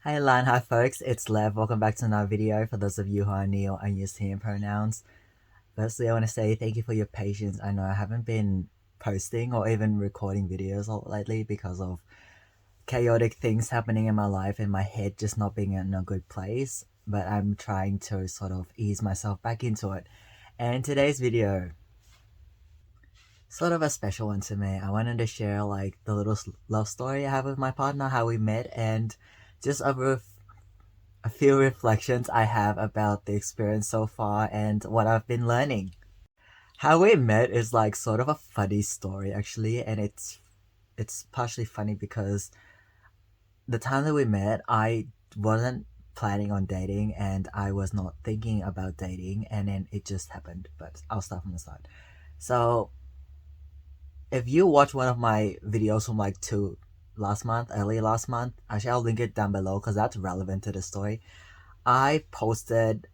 Hi Lan, hi folks, it's Lev. Welcome back to another video. For those of you who are new and use he and pronouns. Firstly, I want to say thank you for your patience. I know I haven't been posting or even recording videos lately because of chaotic things happening in my life and my head just not being in a good place. But I'm trying to sort of ease myself back into it. And today's video, sort of a special one to me. I wanted to share like the little love story I have with my partner, how we met, and just a few reflections I have about the experience so far and what I've been learning. How we met is like sort of a funny story actually, and it's partially funny because the time that we met, I wasn't planning on dating and I was not thinking about dating, and then it just happened. But I'll start from the start. So if you watch one of my videos from like early last month, actually I'll link it down below because that's relevant to the story. I posted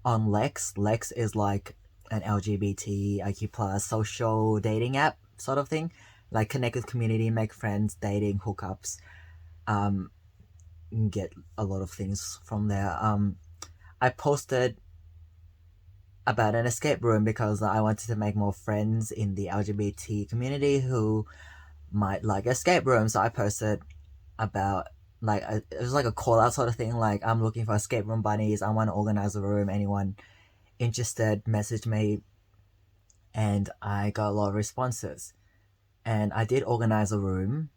on Lex. Lex is like an LGBTIQ plus social dating app sort of thing. Like connect with community, make friends, dating, hookups. Um, get a lot of things from there. I posted about an escape room because I wanted to make more friends in the LGBT community who might like escape rooms. So I posted about it was like a call out sort of thing. Like I'm looking for escape room bunnies. I want to organize a room. Anyone interested, message me, and I got a lot of responses. And I did organize a room,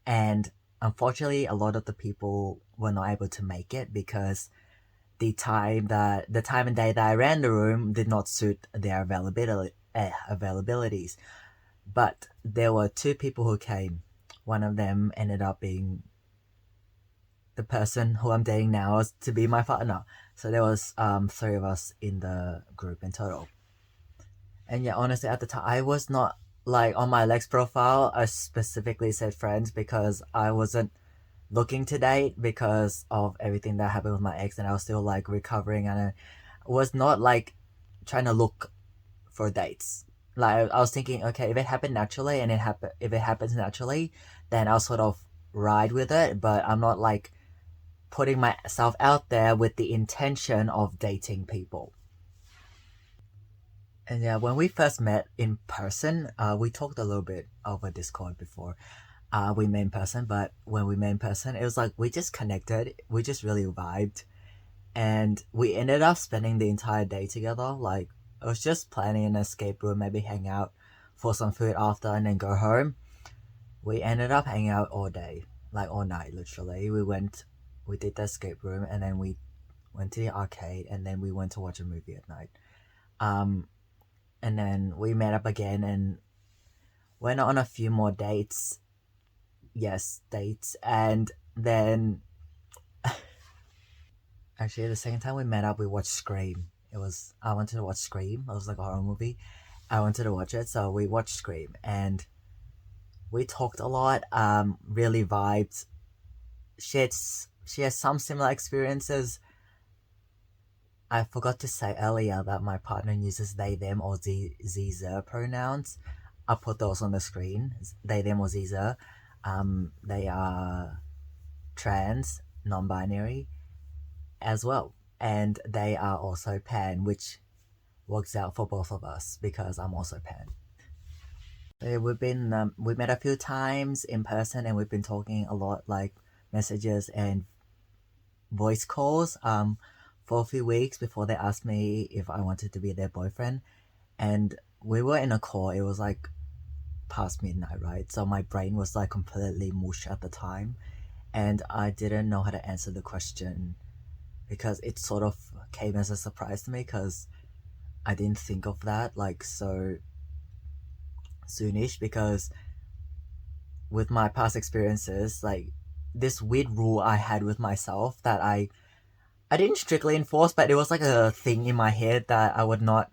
and unfortunately, a lot of the people were not able to make it because the time and day that I ran the room did not suit their availabilities. But there were two people who came. One of them ended up being the person who I'm dating now to be my partner. So there was three of us in the group in total. And yeah, honestly, at the time, I was not like on my Lex profile. I specifically said friends because I wasn't looking to date because of everything that happened with my ex, and I was still like recovering, and I was not like trying to look for dates. Like I was thinking, okay, if it happened naturally, and if it happens naturally, then I'll sort of ride with it. But I'm not like putting myself out there with the intention of dating people. And yeah, when we first met in person, we talked a little bit over Discord before we met in person. But when we met in person, it was like we just connected. We just really vibed, and we ended up spending the entire day together. Like it was just planning an escape room, maybe hang out for some food after, and then go home. We ended up hanging out all day, like all night, literally. We did the escape room, and then we went to the arcade, and then we went to watch a movie at night. Um, and then we met up again and went on a few more dates. Yes, dates. And then actually the second time we met up, we watched Scream. I wanted to watch Scream. It was like a horror movie. I wanted to watch it, so we watched Scream and we talked a lot. Really vibed. She has some similar experiences. I forgot to say earlier that my partner uses they, them, or ze pronouns. I'll put those on the screen. They, them, or ze. They are trans, non-binary as well, and they are also pan, which works out for both of us because I'm also pan. So we met a few times in person, and we've been talking a lot, like messages and voice calls. For a few weeks before they asked me if I wanted to be their boyfriend, and we were in a call. It was like past midnight, right? So my brain was like completely mush at the time, and I didn't know how to answer the question because it sort of came as a surprise to me because I didn't think of that like so soonish. Because with my past experiences, like this weird rule I had with myself that I didn't strictly enforce, but it was like a thing in my head that I would not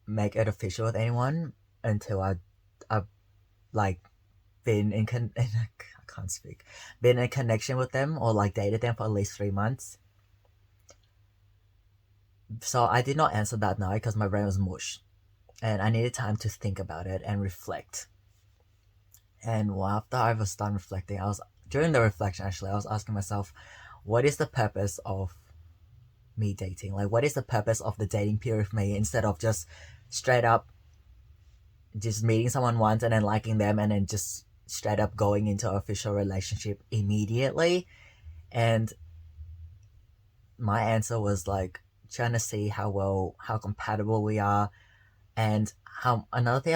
make it official with anyone until I like been I can't speak, been in connection with them or like dated them for at least 3 months. So I did not answer that night because my brain was mush, and I needed time to think about it and reflect. And after I was done reflecting, during the reflection actually, I was asking myself, what is the purpose of me dating? Like, what is the purpose of the dating period for me, instead of just straight up just meeting someone once and then liking them and then just straight up going into an official relationship immediately? And my answer was like trying to see how compatible we are, and how another thing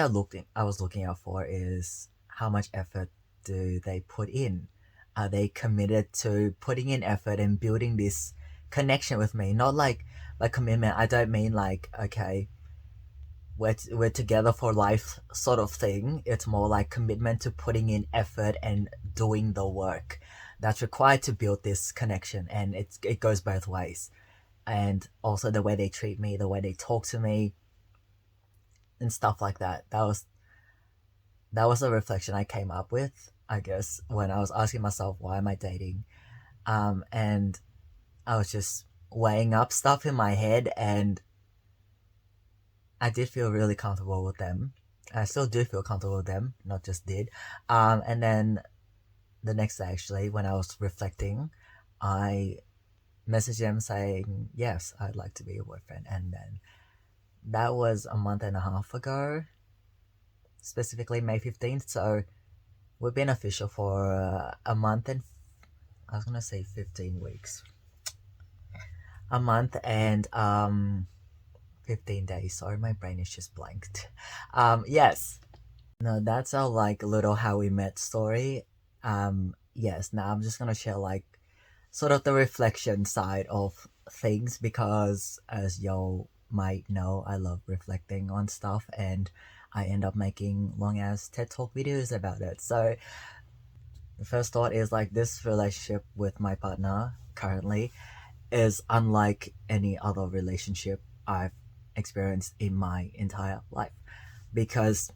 I was looking out for is how much effort do they put in. Are they committed to putting in effort and building this connection with me? Not like commitment. I don't mean like, okay, we're together for life sort of thing. It's more like commitment to putting in effort and doing the work that's required to build this connection. And it goes both ways. And also the way they treat me, the way they talk to me, and stuff like that. That was a reflection I came up with, I guess, when I was asking myself, why am I dating? And I was just weighing up stuff in my head, and I did feel really comfortable with them. I still do feel comfortable with them, not just did. And then the next day, actually, when I was reflecting, I messaged them saying, yes, I'd like to be your boyfriend. And then that was a month and a half ago, specifically May 15th. So we've been official for a month and I was gonna say 15 weeks. A month and 15 days. Sorry, my brain is just blanked. Yes. No, that's our like little how we met story. Yes, now I'm just gonna share like sort of the reflection side of things, because as y'all might know, I love reflecting on stuff, and I end up making long ass TED Talk videos about it. So the first thought is like, this relationship with my partner currently is unlike any other relationship I've experienced in my entire life, because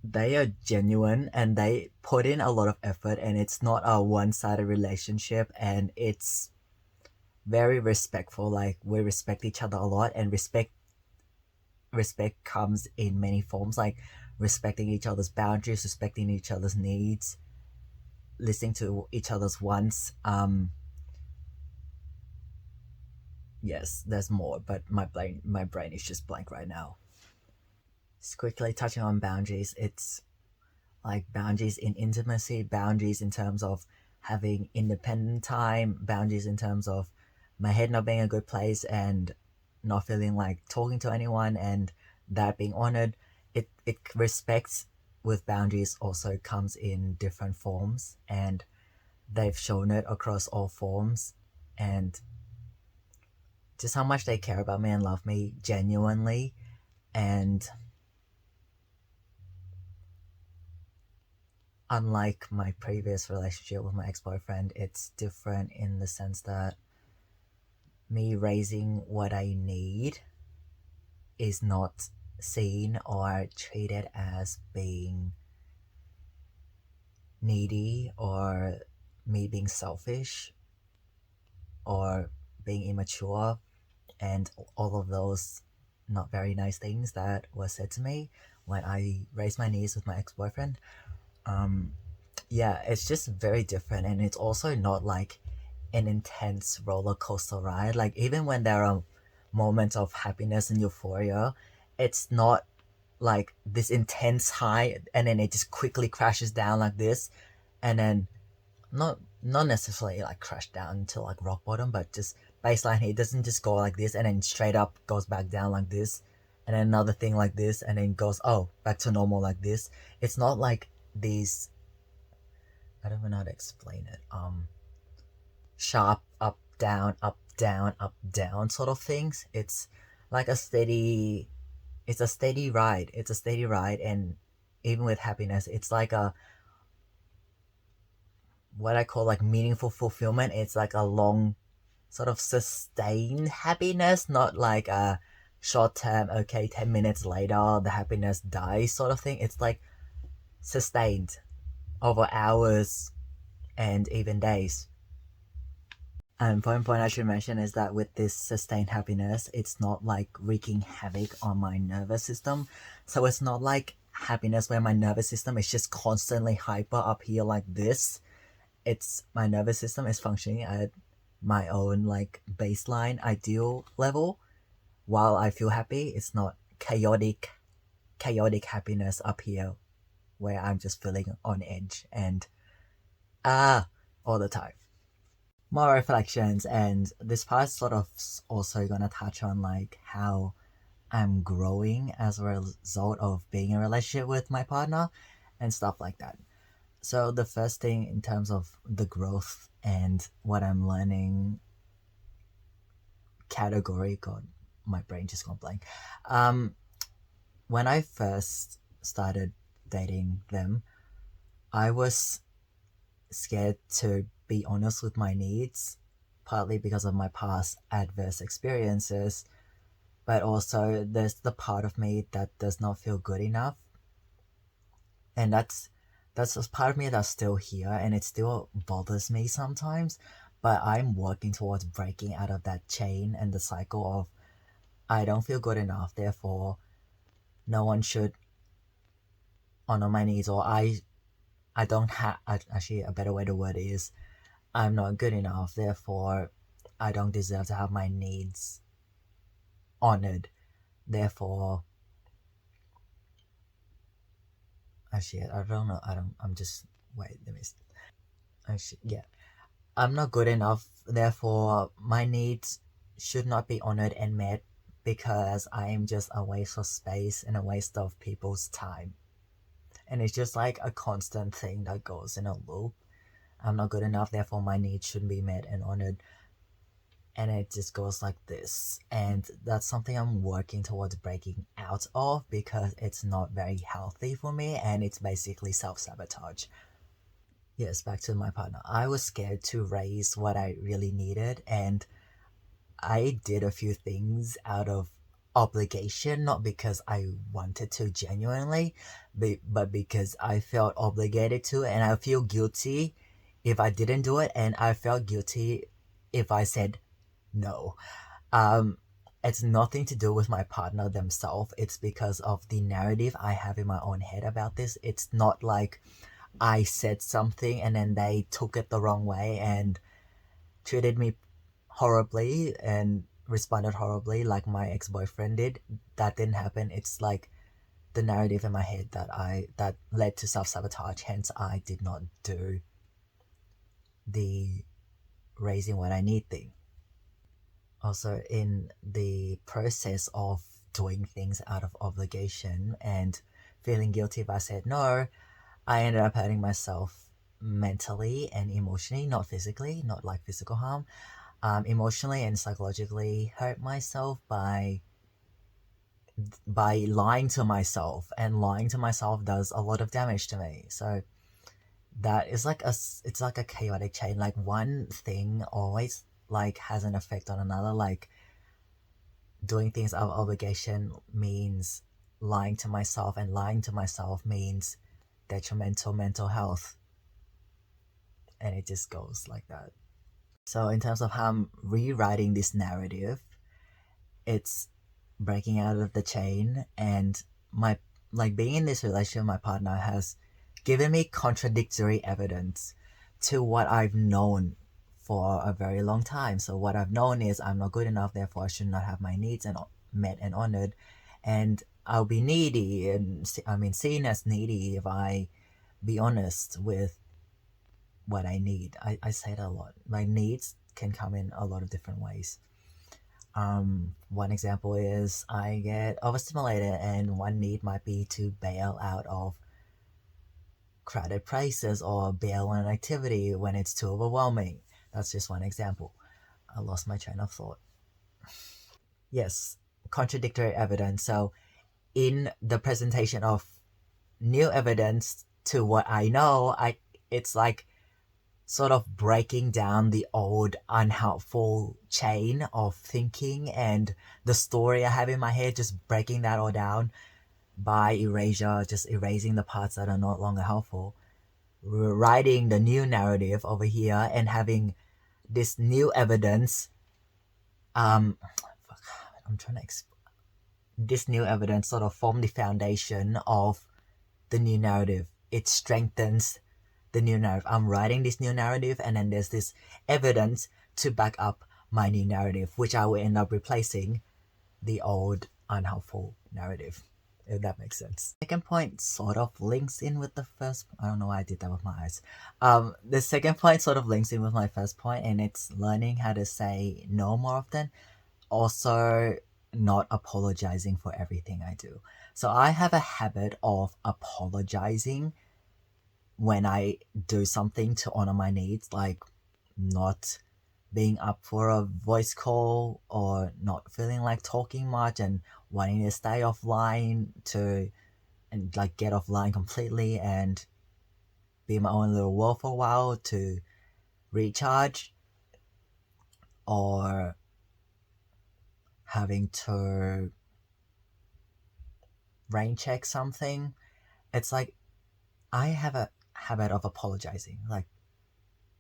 they are genuine and they put in a lot of effort, and it's not a one-sided relationship, and it's very respectful. Like, we respect each other a lot, and respect comes in many forms, like respecting each other's boundaries, respecting each other's needs, listening to each other's wants. Yes, there's more, but my brain is just blank right now. Just quickly touching on boundaries, it's like boundaries in intimacy, boundaries in terms of having independent time, boundaries in terms of my head not being a good place and not feeling like talking to anyone, and that being honored. It respects with boundaries also comes in different forms, and they've shown it across all forms, and just how much they care about me and love me genuinely. And unlike my previous relationship with my ex-boyfriend, it's different in the sense that me raising what I need is not seen or treated as being needy, or me being selfish, or being immature, and all of those not very nice things that were said to me when I raised my needs with my ex-boyfriend. Yeah, it's just very different, and it's also not like an intense roller coaster ride. Like, even when there are moments of happiness and euphoria, it's not like this intense high and then it just quickly crashes down like this, and then not necessarily like crash down to like rock bottom, but just baseline here. It doesn't just go like this and then straight up goes back down like this, and then another thing like this, and then goes back to normal like this. It's not like these, I don't even know how to explain it. Sharp up down up down up down sort of things. It's like it's a steady ride. It's a steady ride, and even with happiness, it's like a what I call like meaningful fulfillment. It's like a long sort of sustained happiness, not like a short term, okay, 10 minutes later the happiness dies sort of thing. It's like sustained over hours and even days. And point I should mention is that with this sustained happiness, it's not like wreaking havoc on my nervous system. So it's not like happiness where my nervous system is just constantly hyper up here like this. It's my nervous system is functioning at my own like baseline ideal level while I feel happy. It's not chaotic happiness up here where I'm just feeling on edge and all the time. More reflections, and this part sort of also gonna touch on like how I'm growing as a result of being in a relationship with my partner and stuff like that. So the first thing in terms of the growth and what I'm learning category, God, my brain just gone blank. When I first started dating them, I was scared to be honest with my needs, partly because of my past adverse experiences, but also there's the part of me that does not feel good enough, and that's a part of me that's still here, and it still bothers me sometimes. But I'm working towards breaking out of that chain and the cycle of I don't feel good enough, therefore no one should honor my needs, or I don't have, actually a better way to word it is I'm not good enough, therefore I don't deserve to have my needs honored. Therefore, actually, I don't know. I'm just, wait, let me, actually, yeah. I'm not good enough, therefore my needs should not be honored and met because I am just a waste of space and a waste of people's time. And it's just like a constant thing that goes in a loop. I'm not good enough, therefore my needs shouldn't be met and honored. And it just goes like this. And that's something I'm working towards breaking out of because it's not very healthy for me and it's basically self-sabotage. Yes, back to my partner. I was scared to raise what I really needed, and I did a few things out of obligation, not because I wanted to genuinely, but because I felt obligated to, and I feel guilty if I didn't do it, and I felt guilty if I said no. Um, it's nothing to do with my partner themselves. It's because of the narrative I have in my own head about this. It's not like I said something and then they took it the wrong way and treated me horribly and responded horribly like my ex-boyfriend did. That didn't happen. It's like the narrative in my head that led to self-sabotage, hence I did not do the raising what I need thing. Also, in the process of doing things out of obligation and feeling guilty if I said no, I ended up hurting myself mentally and emotionally, not physically, not like physical harm. Emotionally and psychologically hurt myself by lying to myself, and lying to myself does a lot of damage to me. So that is like it's like a chaotic chain. Like one thing always like has an effect on another. Like doing things out of obligation means lying to myself, and lying to myself means detrimental mental health, and it just goes like that. So in terms of how I'm rewriting this narrative, it's breaking out of the chain, and my like being in this relationship, my partner has given me contradictory evidence to what I've known for a very long time. So what I've known is I'm not good enough, therefore I should not have my needs and met and honored, and I'll be needy, and I mean seen as needy if I be honest with what I need. I say it a lot. My needs can come in a lot of different ways. One example is I get overstimulated, and one need might be to bail out of crowded places or bail on an activity when it's too overwhelming. That's just one example. I lost my train of thought. Yes, contradictory evidence. So in the presentation of new evidence to what I know, it's like sort of breaking down the old unhelpful chain of thinking and the story I have in my head, just breaking that all down by erasure, just erasing the parts that are no longer helpful, writing the new narrative over here and having this new evidence. I'm trying to this new evidence sort of form the foundation of the new narrative. It strengthens the new narrative. I'm writing this new narrative, and then there's this evidence to back up my new narrative, which I will end up replacing the old unhelpful narrative, if that makes sense. Second point sort of links in with the first. I don't know why I did that with my eyes. The second point sort of links in with my first point, and it's learning how to say no more often. Also, not apologizing for everything I do. So I have a habit of apologizing when I do something to honor my needs, like not being up for a voice call or not feeling like talking much and wanting to stay offline to and like get offline completely and be in my own little world for a while to recharge, or having to rain check something. It's like I have a habit of apologizing, like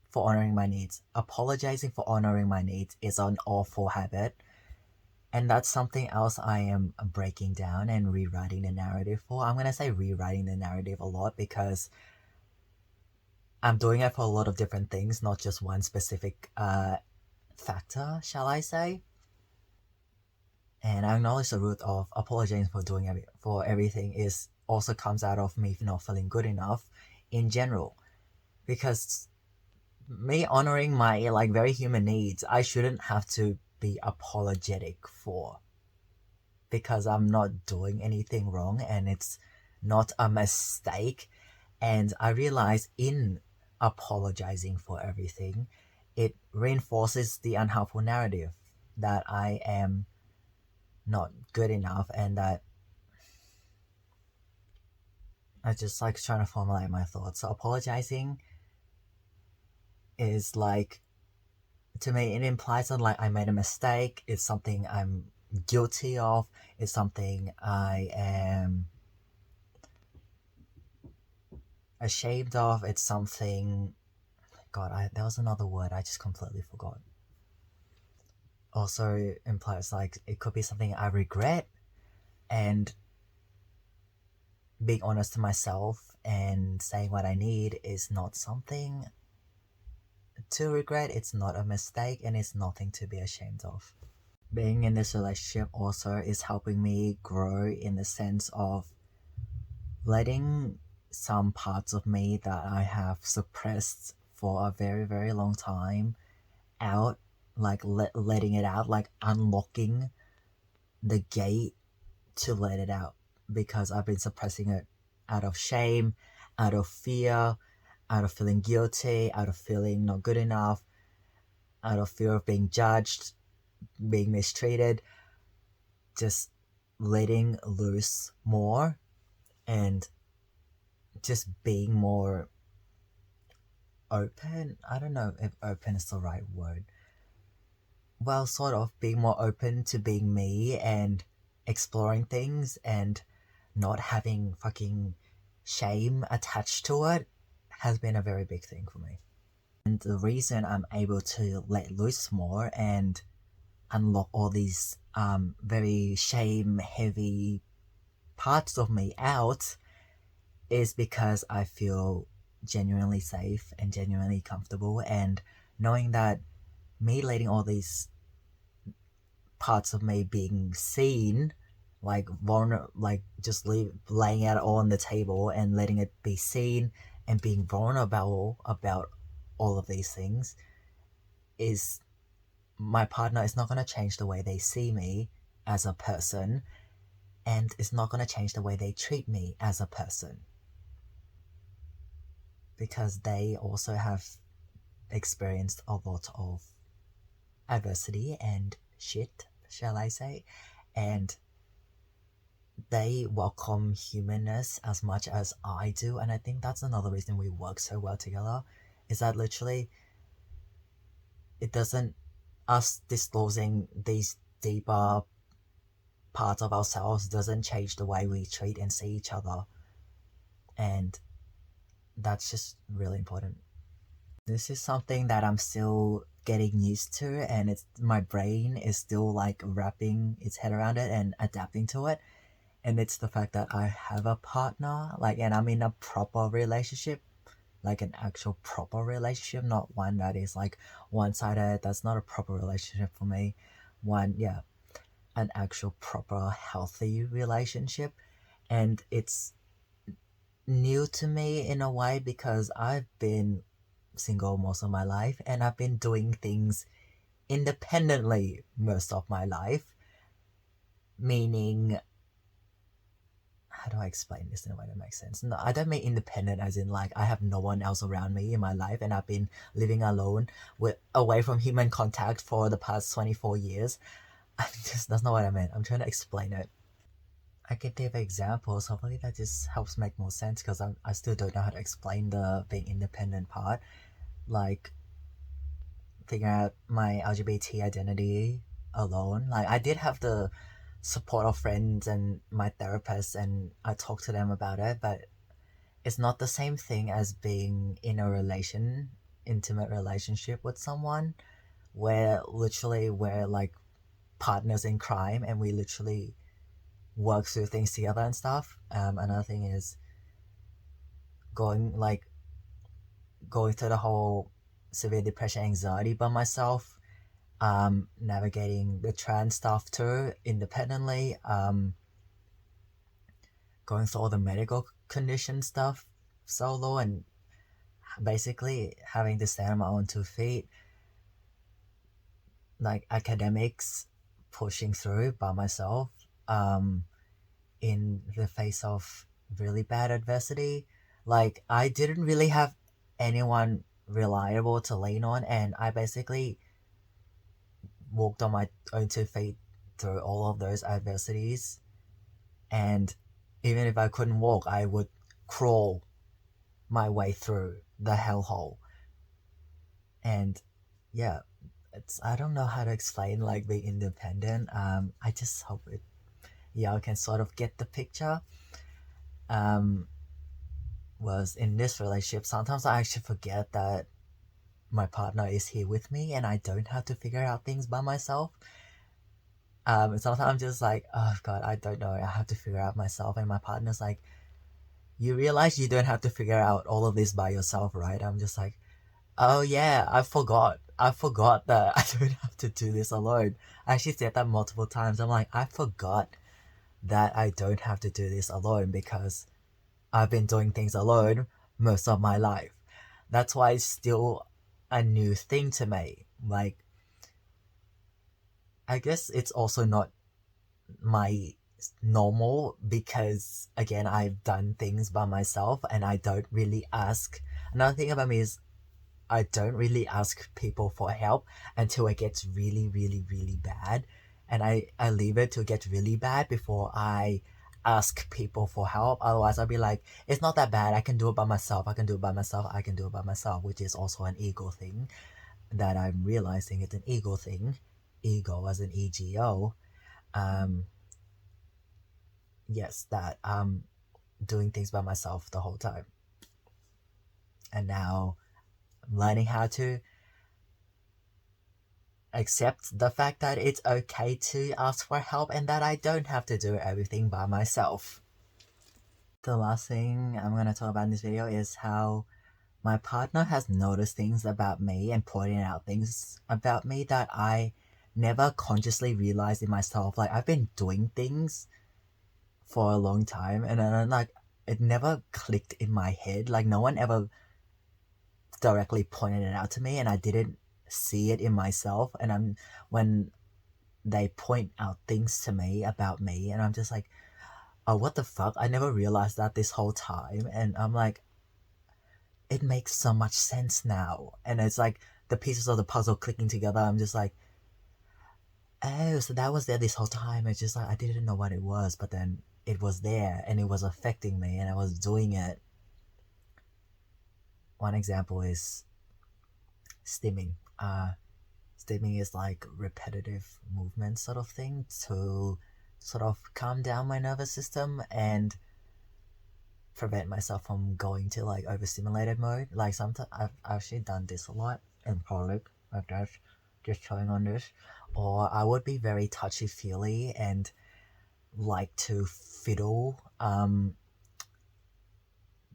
for honoring my needs. Apologizing for honoring my needs is an awful habit. And that's something else I am breaking down and rewriting the narrative for. I'm going to say rewriting the narrative a lot because I'm doing it for a lot of different things, not just one specific factor, shall I say. And I acknowledge the root of apologizing for doing for everything is also comes out of me not feeling good enough in general. Because me honoring my like very human needs, I shouldn't have to be apologetic for, because I'm not doing anything wrong and it's not a mistake. And I realize in apologizing for everything, it reinforces the unhelpful narrative that I am not good enough, and that I just like trying to formulate my thoughts. So apologizing is like, to me, it implies that like I made a mistake. It's something I'm guilty of. It's something I am ashamed of. It's something, God, there was another word I just completely forgot. Also implies like it could be something I regret, and being honest to myself and saying what I need is not something to regret. It's not a mistake, and it's nothing to be ashamed of. Being in this relationship also is helping me grow in the sense of letting some parts of me that I have suppressed for a very, very long time out, like letting it out, like unlocking the gate to let it out, because I've been suppressing it out of shame, out of fear, out of feeling guilty, out of feeling not good enough, out of fear of being judged, being mistreated. Just letting loose more and just being more open. I don't know if open is the right word. Well, sort of being more open to being me and exploring things and not having fucking shame attached to it has been a very big thing for me. And the reason I'm able to let loose more and unlock all these very shame heavy parts of me out is because I feel genuinely safe and genuinely comfortable, and knowing that me letting all these parts of me being seen, like like just laying out all on the table and letting it be seen and being vulnerable about all of these things, is my partner is not going to change the way they see me as a person, and it's not going to change the way they treat me as a person, because they also have experienced a lot of adversity and shit, shall I say, and they welcome humanness as much as I do. And I think that's another reason we work so well together, is that literally it doesn't, us disclosing these deeper parts of ourselves doesn't change the way we treat and see each other, and that's just really important. This is something that I'm still getting used to, and my brain is still like wrapping its head around it and adapting to it. And it's the fact that I have a partner, like, and I'm in a proper relationship, like an actual proper relationship, not one that is like one-sided. That's not a proper relationship for me. One, yeah, an actual proper healthy relationship. And it's new to me in a way because I've been single most of my life and I've been doing things independently most of my life. Meaning, how do I explain this in a way that makes sense? No, I don't mean independent as in like I have no one else around me in my life and I've been living alone with away from human contact for the past 24 years. That's not what I meant. I'm trying to explain it. I can give examples. Hopefully that just helps make more sense because I still don't know how to explain the being independent part. Like figuring out my LGBT identity alone. Like I did have the support of friends and my therapist and I talked to them about it, but it's not the same thing as being in a intimate relationship with someone where literally we're like partners in crime and we literally work through things together and stuff. Another thing is going like going through the whole severe depression, anxiety by myself, navigating the trans stuff too independently, going through all the medical condition stuff solo, and basically having to stand on my own 2 feet, like academics, pushing through by myself, in the face of really bad adversity. Like I didn't really have anyone reliable to lean on, and I basically walked on my own 2 feet through all of those adversities. And even if I couldn't walk, I would crawl my way through the hellhole. And yeah, it's I don't know how to explain like being independent. I just hope it y'all can sort of get the picture. Um, was in this relationship, sometimes I actually forget that my partner is here with me and I don't have to figure out things by myself. Sometimes I'm just like, oh god, I don't know, I have to figure out myself, and my partner's like, you realize you don't have to figure out all of this by yourself, right? I'm just like, oh yeah, I forgot that I don't have to do this alone. I actually said that multiple times. I'm like, I forgot that I don't have to do this alone because I've been doing things alone most of my life. That's why it's still a new thing to me. Like, I guess it's also not my normal because, again, I've done things by myself and I don't really ask. Another thing about me is I don't really ask people for help until it gets really, really, really bad. And I leave it to get really bad before I ask people for help. Otherwise, I'll be like, it's not that bad. I can do it by myself. I can do it by myself. I can do it by myself, which is also an ego thing that I'm realizing it's an ego thing. Ego as an EGO. Um, yes, that doing things by myself the whole time. And now I'm learning how to accept the fact that it's okay to ask for help and that I don't have to do everything by myself. The last thing I'm going to talk about in this video is how my partner has noticed things about me and pointing out things about me that I never consciously realized in myself. Like, I've been doing things for a long time and then like it never clicked in my head. Like, no one ever directly pointed it out to me and I didn't see it in myself. And when they point out things to me about me and I'm just like, oh, what the fuck, I never realized that this whole time. And I'm like, it makes so much sense now. And it's like the pieces of the puzzle clicking together. I'm just like, oh, so that was there this whole time. It's just like I didn't know what it was, but then it was there and it was affecting me and I was doing it. One example is stimming. Stimming is like repetitive movement sort of thing to sort of calm down my nervous system and prevent myself from going to like overstimulated mode. Like sometimes I've actually done this a lot in public, like that, just showing on this. Or I would be very touchy feely and like to fiddle.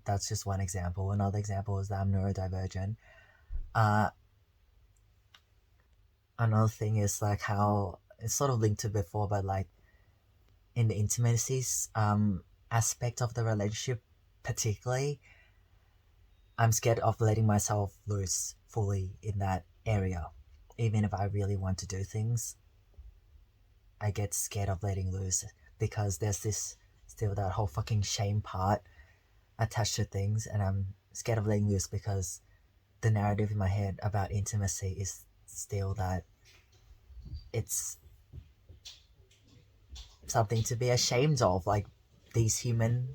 That's just one example. Another example is that I'm neurodivergent. Uh, Another thing is like how it's sort of linked to before, but like in the intimacies aspect of the relationship, particularly, I'm scared of letting myself loose fully in that area. Even if I really want to do things, I get scared of letting loose because there's this still that whole fucking shame part attached to things, and I'm scared of letting loose because the narrative in my head about intimacy is still that it's something to be ashamed of. Like these human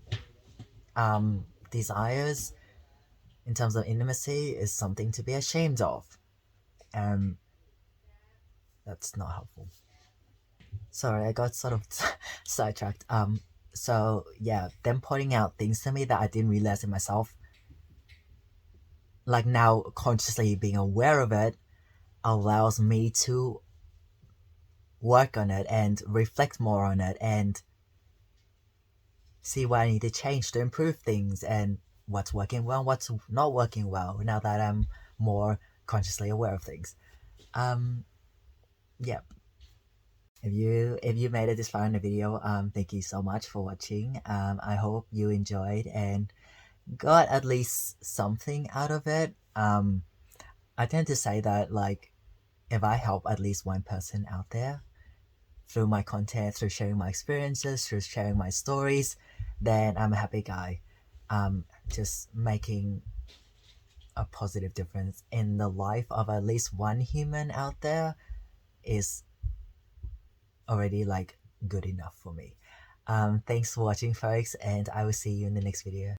desires in terms of intimacy is something to be ashamed of. And that's not helpful. Sorry, I got sort of sidetracked. So yeah, them pointing out things to me that I didn't realize in myself, like now consciously being aware of it, allows me to work on it and reflect more on it and see what I need to change to improve things and what's working well, what's not working well. Now that I'm more consciously aware of things. Yeah. If you made it this far in the video, thank you so much for watching. I hope you enjoyed and got at least something out of it. I tend to say that like if I help at least one person out there through my content, through sharing my experiences, through sharing my stories, then I'm a happy guy. Just making a positive difference in the life of at least one human out there is already like good enough for me. Thanks for watching, folks, and I will see you in the next video.